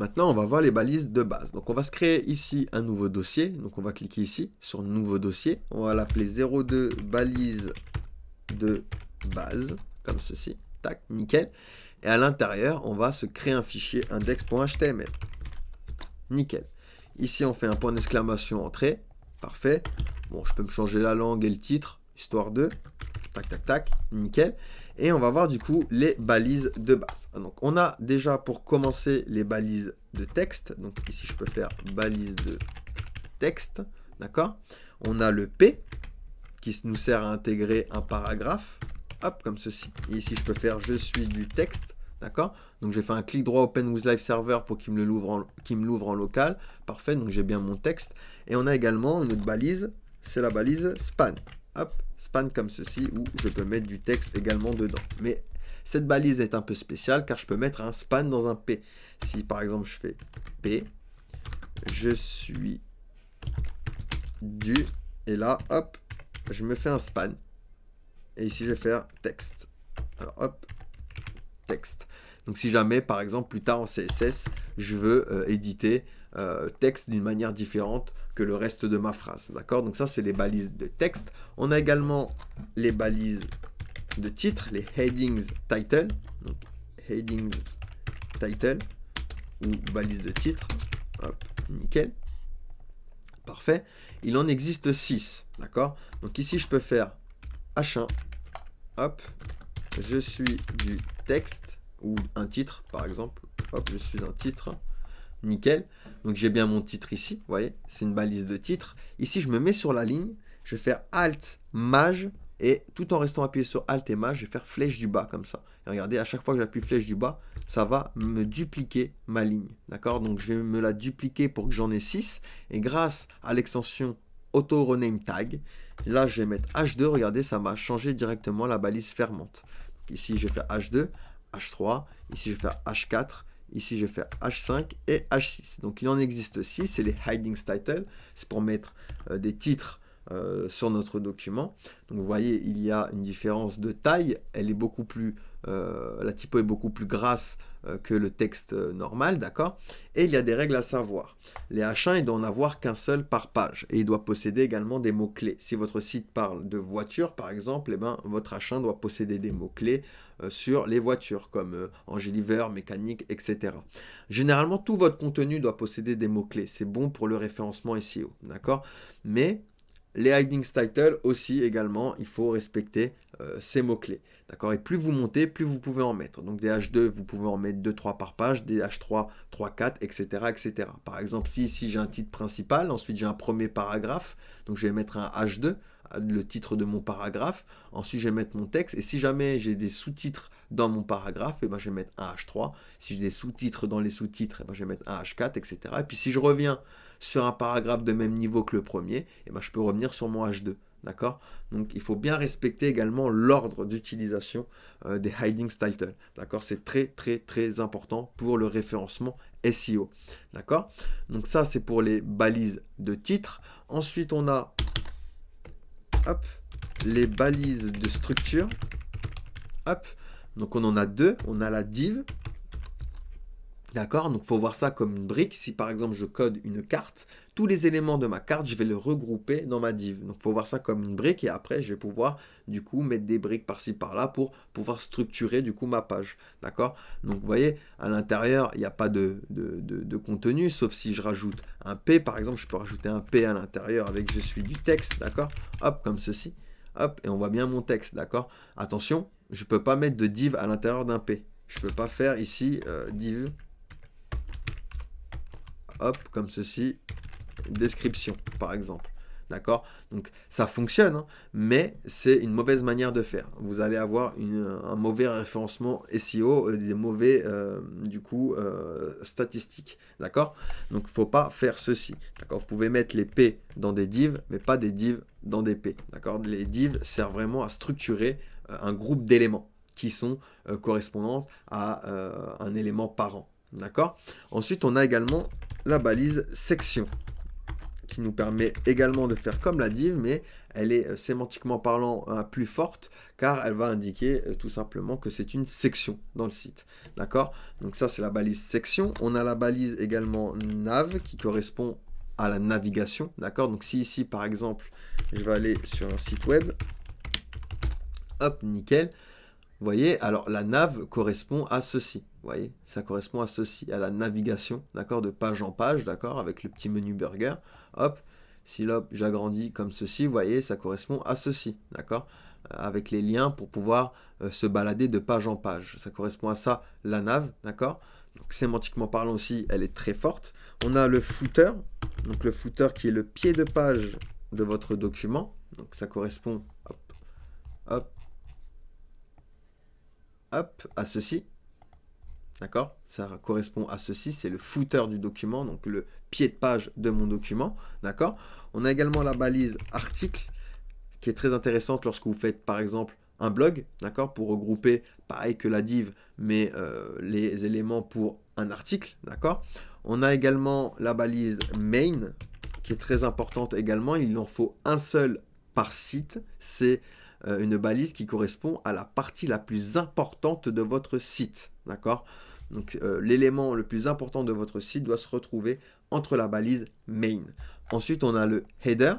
Maintenant, on va voir les balises de base. Donc, on va se créer ici un nouveau dossier. Donc, on va cliquer ici sur Nouveau dossier. On va l'appeler 02 balise de base, comme ceci. Tac, nickel. Et à l'intérieur, on va se créer un fichier index.html. Nickel. Ici, on fait un point d'exclamation entrée. Parfait. Bon, je peux me changer la langue et le titre, histoire de... Tac, tac, tac, nickel. Et on va voir du coup les balises de base. Donc, on a déjà pour commencer les balises de texte. Donc, ici, je peux faire balise de texte. D'accord? On a le P qui nous sert à intégrer un paragraphe. Hop, comme ceci. Et ici, je peux faire je suis du texte. D'accord? Donc, j'ai fait un clic droit Open with Live Server pour qu'il me l'ouvre en local. Parfait, donc j'ai bien mon texte. Et on a également une autre balise. C'est la balise span. Hop, span comme ceci, où je peux mettre du texte également dedans. Mais cette balise est un peu spéciale, car je peux mettre un span dans un P. Si par exemple je fais P, je suis du, et là, hop, je me fais un span. Et ici, je vais faire texte. Alors, hop, texte. Donc, si jamais, par exemple, plus tard en CSS, je veux éditer texte d'une manière différente que le reste de ma phrase. D'accord? Donc, ça, c'est les balises de texte. On a également les balises de titre, les headings title. Donc, headings title ou balises de titre. Hop, nickel. Parfait. Il en existe 6. D'accord? Donc, ici, je peux faire H1. Hop, je suis du texte ou un titre par exemple. Hop, je suis un titre. Nickel. Donc j'ai bien mon titre ici. Vous voyez, c'est une balise de titre. Ici, je me mets sur la ligne. Je vais faire Alt, Maj. Et tout en restant appuyé sur Alt et Maj, je vais faire flèche du bas comme ça. Et regardez, à chaque fois que j'appuie flèche du bas, ça va me dupliquer ma ligne. D'accord? Donc je vais me la dupliquer pour que j'en ai 6. Et grâce à l'extension Auto Rename Tag, là, je vais mettre H2. Regardez, ça m'a changé directement la balise fermante. Donc, ici, je vais faire H2, H3. Ici, je vais faire H4. Ici, je vais faire H5 et H6. Donc, il en existe 6. C'est les Headings Title. C'est pour mettre des titres sur notre document. Donc, vous voyez, il y a une différence de taille. Elle est beaucoup plus... la typo est beaucoup plus grasse que le texte normal, d'accord? Et il y a des règles à savoir. Les H1, il doit en avoir qu'un seul par page. Et il doit posséder également des mots-clés. Si votre site parle de voitures, par exemple, eh ben, votre H1 doit posséder des mots-clés sur les voitures, comme Angeliver, mécanique, etc. Généralement, tout votre contenu doit posséder des mots-clés. C'est bon pour le référencement SEO, d'accord? Mais les headings title aussi également, il faut respecter ces mots-clés. D'accord? Et plus vous montez, plus vous pouvez en mettre. Donc des H2, vous pouvez en mettre 2-3 par page, des H3, 3-4, etc., etc. Par exemple, si j'ai un titre principal, ensuite j'ai un premier paragraphe, donc je vais mettre un H2, le titre de mon paragraphe, ensuite je vais mettre mon texte, et si jamais j'ai des sous-titres dans mon paragraphe, eh ben, je vais mettre un H3, si j'ai des sous-titres dans les sous-titres, eh ben, je vais mettre un H4, etc. Et puis si je reviens sur un paragraphe de même niveau que le premier, eh ben, je peux revenir sur mon H2. D'accord? Donc, il faut bien respecter également l'ordre d'utilisation des headings title. D'accord? C'est très, très, très important pour le référencement SEO. D'accord? Donc, ça, c'est pour les balises de titre. Ensuite, on a hop, les balises de structure. Hop. Donc, on en a deux. On a la div. D'accord? Donc, il faut voir ça comme une brique. Si, par exemple, je code une carte, tous les éléments de ma carte, je vais les regrouper dans ma div. Donc, il faut voir ça comme une brique. Et après, je vais pouvoir, du coup, mettre des briques par-ci, par-là pour pouvoir structurer, du coup, ma page. D'accord? Donc, vous voyez, à l'intérieur, il n'y a pas de contenu, sauf si je rajoute un P. Par exemple, je peux rajouter un P à l'intérieur avec « je suis du texte ». D'accord? Hop, comme ceci. Hop, et on voit bien mon texte. D'accord? Attention, je ne peux pas mettre de div à l'intérieur d'un P. Je ne peux pas faire ici div... Hop, comme ceci, description, par exemple. D'accord? Donc, ça fonctionne, hein, mais c'est une mauvaise manière de faire. Vous allez avoir un mauvais référencement SEO, des mauvais, statistiques. D'accord? Donc, il ne faut pas faire ceci. D'accord? Vous pouvez mettre les P dans des divs, mais pas des divs dans des P. D'accord? Les divs servent vraiment à structurer un groupe d'éléments qui sont correspondants à un élément parent. D'accord? Ensuite, on a également la balise section, qui nous permet également de faire comme la div, mais elle est sémantiquement parlant plus forte, car elle va indiquer tout simplement que c'est une section dans le site. D'accord? Donc ça, c'est la balise section. On a la balise également nav, qui correspond à la navigation. D'accord? Donc si ici, par exemple, je vais aller sur un site web, hop, nickel. Vous voyez, alors la nav correspond à ceci. Vous voyez, ça correspond à ceci, à la navigation, d'accord, de page en page, d'accord, avec le petit menu burger. Hop, si là, j'agrandis comme ceci, vous voyez, ça correspond à ceci, d'accord, avec les liens pour pouvoir se balader de page en page. Ça correspond à ça, la nav, d'accord. Donc sémantiquement parlant aussi, elle est très forte. On a le footer, donc le footer qui est le pied de page de votre document. Donc ça correspond, hop, hop, hop, à ceci. D'accord? Ça correspond à ceci, c'est le footer du document, donc le pied de page de mon document. D'accord? On a également la balise article, qui est très intéressante lorsque vous faites, par exemple, un blog, d'accord? Pour regrouper, pareil que la div, mais les éléments pour un article, d'accord? On a également la balise main, qui est très importante également. Il en faut un seul par site. C'est une balise qui correspond à la partie la plus importante de votre site, d'accord? Donc l'élément le plus important de votre site doit se retrouver entre la balise main. Ensuite, on a le header.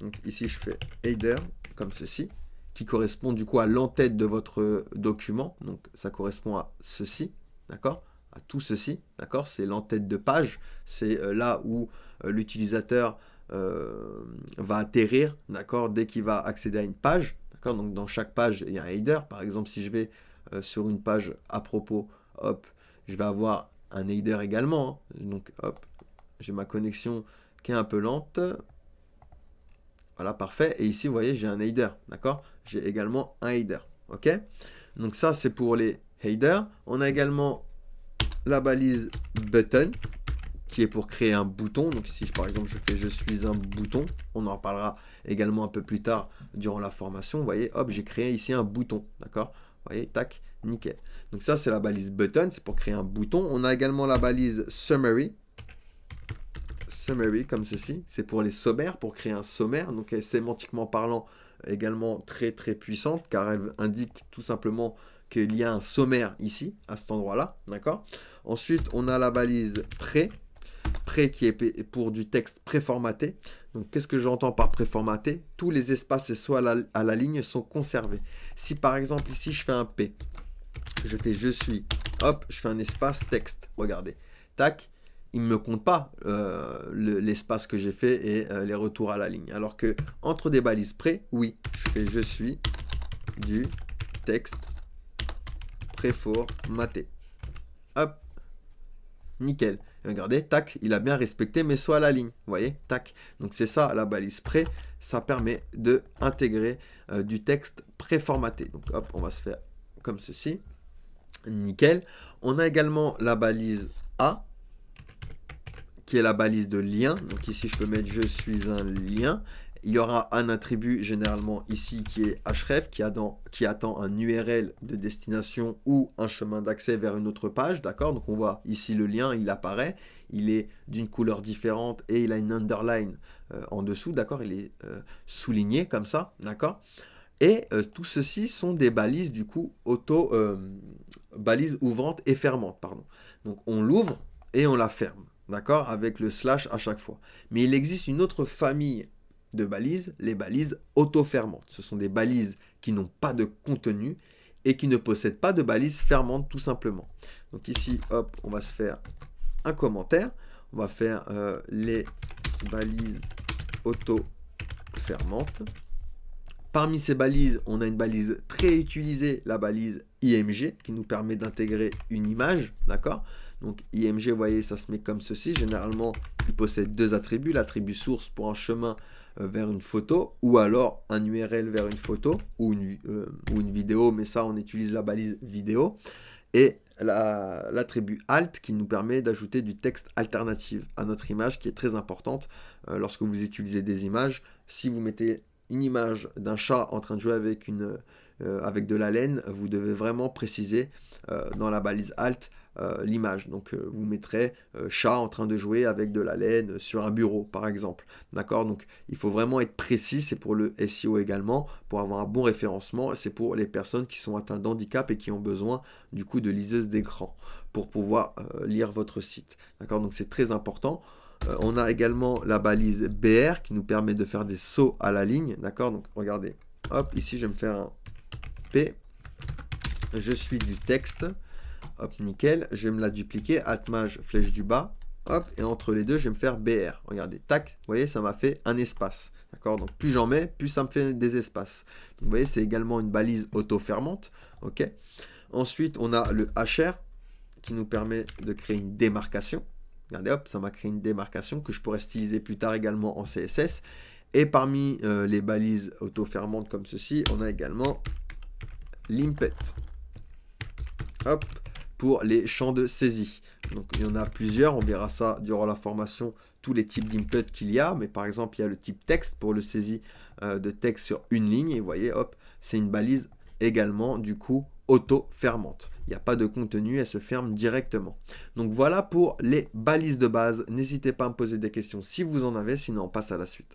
Donc ici, je fais header comme ceci, qui correspond du coup à l'entête de votre document. Donc ça correspond à ceci, d'accord? À tout ceci, d'accord? C'est l'entête de page. C'est là où l'utilisateur va atterrir, d'accord, dès qu'il va accéder à une page, d'accord. Donc dans chaque page il y a un header. Par exemple, si je vais sur une page à propos, hop, je vais avoir un header également, hein. Donc hop, j'ai ma connexion qui est un peu lente, voilà, parfait. Et ici vous voyez, j'ai un header, d'accord, j'ai également un header, ok. Donc ça, c'est pour les headers. On a également la balise button, qui est pour créer un bouton. Donc ici, par exemple, je fais « je suis un bouton ». On en reparlera également un peu plus tard durant la formation. Vous voyez, hop, j'ai créé ici un bouton, d'accord? Vous voyez, tac, nickel. Donc ça, c'est la balise button, c'est pour créer un bouton. On a également la balise summary. Summary, comme ceci. C'est pour les sommaires, pour créer un sommaire. Donc elle est sémantiquement parlant également très très puissante, car elle indique tout simplement qu'il y a un sommaire ici, à cet endroit-là, d'accord? Ensuite, on a la balise pré qui est pour du texte préformaté. Donc, qu'est-ce que j'entends par préformaté? Tous les espaces et soit à la ligne sont conservés. Si par exemple ici je fais un P, je fais je suis, hop, je fais un espace texte, regardez, tac, il ne me compte pas l'espace que j'ai fait et les retours à la ligne. Alors que entre des balises pré, oui, je fais je suis du texte préformaté. Hop, nickel. Et regardez, tac, il a bien respecté mes sauts à la ligne. Vous voyez, tac. Donc c'est ça la balise pré. Ça permet de intégrer du texte préformaté. Donc hop, on va se faire comme ceci. Nickel. On a également la balise A, qui est la balise de lien. Donc ici, je peux mettre je suis un lien. Il y aura un attribut généralement ici qui est href, qui attend un URL de destination ou un chemin d'accès vers une autre page, d'accord? Donc on voit ici le lien, il apparaît, il est d'une couleur différente et il a une underline en dessous, d'accord? Il est souligné comme ça, d'accord? Et tout ceci sont des balises du coup balises ouvrantes et fermantes, pardon. Donc on l'ouvre et on la ferme, d'accord? Avec le slash à chaque fois. Mais il existe une autre famille de balises, les balises auto-fermantes. Ce sont des balises qui n'ont pas de contenu et qui ne possèdent pas de balises fermantes tout simplement. Donc ici, hop, on va se faire un commentaire. On va faire les balises auto-fermantes. Parmi ces balises, on a une balise très utilisée, la balise IMG, qui nous permet d'intégrer une image, d'accord? Donc IMG, vous voyez, ça se met comme ceci. Généralement, il possède deux attributs. L'attribut source pour un chemin vers une photo, ou alors un URL vers une photo, ou une vidéo, mais ça, on utilise la balise vidéo. Et l'attribut alt qui nous permet d'ajouter du texte alternatif à notre image, qui est très importante lorsque vous utilisez des images. Si vous mettez une image d'un chat en train de jouer avec de la laine, vous devez vraiment préciser dans la balise alt l'image. Donc vous mettrez chat en train de jouer avec de la laine sur un bureau, par exemple. D'accord? Donc il faut vraiment être précis, c'est pour le SEO également, pour avoir un bon référencement, c'est pour les personnes qui sont atteintes d'handicap et qui ont besoin du coup de liseuse d'écran pour pouvoir lire votre site. D'accord? Donc c'est très important. On a également la balise BR qui nous permet de faire des sauts à la ligne. D'accord? Donc regardez, hop, ici je vais me faire un P, je suis du texte. Hop, nickel. Je vais me la dupliquer. Alt-Maj, flèche du bas. Hop, et entre les deux, je vais me faire BR. Regardez, tac. Vous voyez, ça m'a fait un espace. D'accord? Donc, plus j'en mets, plus ça me fait des espaces. Donc, vous voyez, c'est également une balise auto-fermante. OK? Ensuite, on a le HR qui nous permet de créer une démarcation. Regardez, hop, ça m'a créé une démarcation que je pourrais styliser plus tard également en CSS. Et parmi les balises auto-fermantes comme ceci, on a également l'impet. Hop, pour les champs de saisie. Donc il y en a plusieurs, on verra ça durant la formation, tous les types d'input qu'il y a, mais par exemple il y a le type texte pour le saisie de texte sur une ligne, et vous voyez, hop, c'est une balise également du coup auto-fermante. Il n'y a pas de contenu, elle se ferme directement. Donc voilà pour les balises de base, n'hésitez pas à me poser des questions si vous en avez, sinon on passe à la suite.